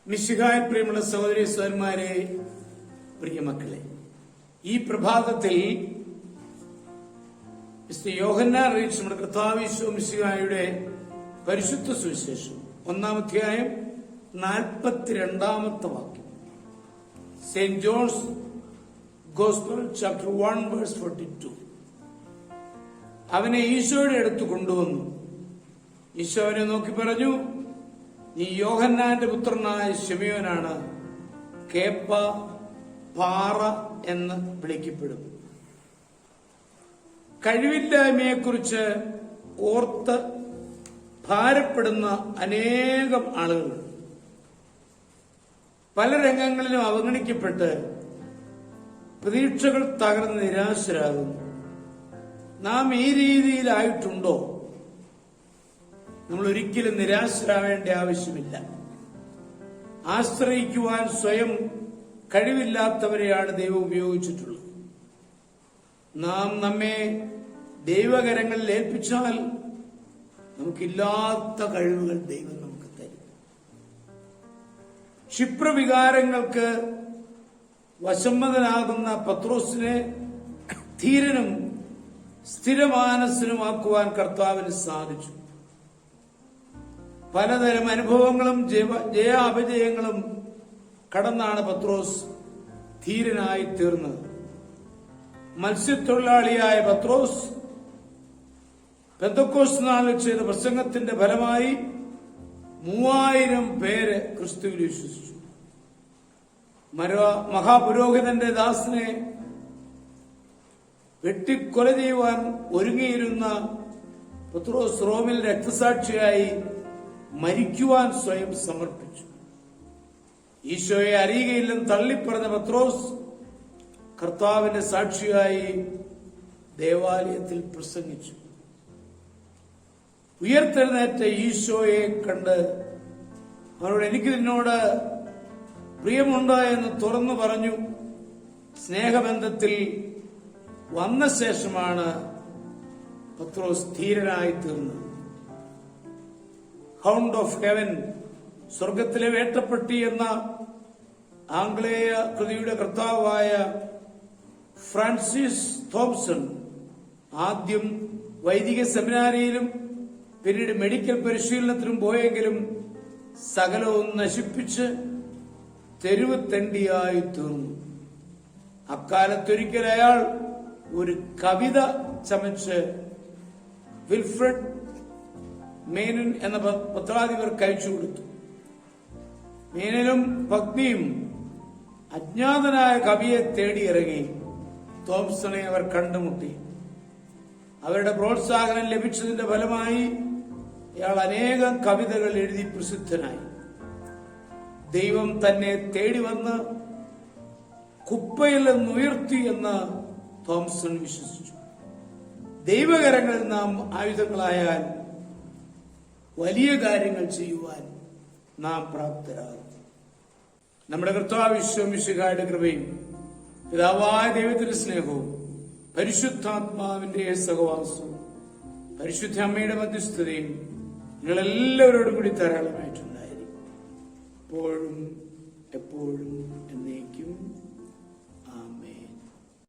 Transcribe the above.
മിശിഹായിൽ പ്രിയമുള്ള സഹോദരി സഹോദരന്മാരെ, പ്രിയമക്കളെ, ഈ പ്രഭാതത്തിൽ യോഹന്നാൻ അറിയിച്ച നമ്മുടെ കർത്താവ് യേശു മിശിഹായുടെ പരിശുദ്ധ സുവിശേഷം 1-ാം അധ്യായം 42-ാമത്തെ വാക്യം. Saint John's gospel chapter 1 verse 42. അവനെ ഈശോയുടെ അടുത്ത് കൊണ്ടുവന്നു. ഈശോ അവനെ നോക്കി പറഞ്ഞു, നീ യോഹന്നാന്റെ പുത്രനായ ശിമയോനാണ്, കേപ്പ, പാറ എന്ന് വിളിക്കപ്പെടും. കഴിവില്ലായ്മയെക്കുറിച്ച് ഓർത്ത് ഭാരപ്പെടുന്ന അനേകം ആളുകൾ പല രംഗങ്ങളിലും അവഗണിക്കപ്പെട്ട് പ്രതീക്ഷകൾ തകർന്ന് നിരാശരാകുന്നു. നാം ഈ രീതിയിലായിട്ടുണ്ടോ? നമ്മൾ ഒരിക്കലും നിരാശരാവേണ്ട ആവശ്യമില്ല. ആശ്രയിക്കുവാൻ സ്വയം കഴിവില്ലാത്തവരെയാണ് ദൈവം ഉപയോഗിച്ചിട്ടുള്ളത്. നാം നമ്മെ ദൈവകരങ്ങളിൽ ഏൽപ്പിച്ചാൽ നമുക്കില്ലാത്ത കഴിവുകൾ ദൈവം നമുക്ക് തരും. ക്ഷിപ്രവികാരങ്ങൾക്ക് വശംവദനാകുന്ന പത്രോസിനെ ധീരനും സ്ഥിരമാനസനുമാക്കുവാൻ കർത്താവിന് സാധിച്ചു. പലതരം അനുഭവങ്ങളും ജയാപജയങ്ങളും കടന്നാണ് പത്രോസ് ധീരനായി തീർന്നത്. മത്സ്യത്തൊഴിലാളിയായ പത്രോസ് പെന്തക്കോസ്ത് നാളിൽ ചെയ്ത പ്രസംഗത്തിന്റെ ഫലമായി 3000 പേര് ക്രിസ്തുവിൽ വിശ്വസിച്ചു. മഹാപുരോഹിതന്റെ ദാസനെ വെട്ടിക്കൊല ചെയ്യുവാൻ ഒരുങ്ങിയിരുന്ന പത്രോസ് റോമിൽ രക്തസാക്ഷിയായി മരിക്കുവാൻ സ്വയം സമർപ്പിച്ചു. ഈശോയെ അറിയുകയില്ലെന്ന് തള്ളിപ്പറഞ്ഞ പത്രോസ് കർത്താവിന്റെ സാക്ഷിയായി ദേവാലയത്തിൽ പ്രസംഗിച്ചു. ഉയർത്തെഴുന്നേറ്റ ഈശോയെ കണ്ട് അവരോട് എനിക്ക് നിന്നോട് പ്രിയമുണ്ട് എന്ന് തുറന്നു പറഞ്ഞു. സ്നേഹബന്ധത്തിൽ വന്ന ശേഷമാണ് പത്രോസ് ധീരനായി തീർന്നത്. ഹൗണ്ട് ഓഫ് ഹെവൻ, സ്വർഗത്തിലെ വേട്ടപ്പെട്ടി എന്ന ആംഗ്ലേയ കൃതിയുടെ കർത്താവായ ഫ്രാൻസിസ് തോംസൺ ആദ്യം വൈദിക സെമിനാരിയിലും പിന്നീട് മെഡിക്കൽ പരിശീലനത്തിനും പോയെങ്കിലും സകലവും നശിപ്പിച്ച് തെരുവ് തെണ്ടിയായി തീർന്നു. അക്കാലത്തൊരിക്കൽ അയാൾ ഒരു കവിത ചമച്ച് വിൽഫ്രഡ് മേനൻ എന്ന പത്രാധിപർക്ക് അയച്ചു കൊടുത്തു. മേനനും പത്നിയും അജ്ഞാതനായ കവിയെ തേടിയിറങ്ങി. തോംസണെ അവർ കണ്ടുമുട്ടി. അവരുടെ പ്രോത്സാഹനം ലഭിച്ചതിന്റെ ഫലമായി ഇയാൾ അനേകം കവിതകൾ എഴുതി പ്രസിദ്ധനായി. ദൈവം തന്നെ തേടി വന്ന് കുപ്പയിൽ നിന്നുയർത്തി എന്ന് തോംസൺ വിശ്വസിച്ചു. ദൈവകരങ്ങളിൽ നാം ആയുധങ്ങളായാൽ വലിയ കാര്യങ്ങൾ ചെയ്യുവാൻ നാം പ്രാപ്തരാകും. നമ്മുടെ കർത്താവ് യേശു മിശിഹായുടെ കൃപയും പിതാവായ ദൈവത്തിന്റെ സ്നേഹവും പരിശുദ്ധാത്മാവിന്റെ സഹവാസവും പരിശുദ്ധ അമ്മയുടെ മധ്യസ്ഥതയും നിങ്ങളെല്ലാവരോടും കൂടി ധാരാളമായിട്ടുണ്ടായിരിക്കും, എപ്പോഴും എപ്പോഴും എന്നേക്കും.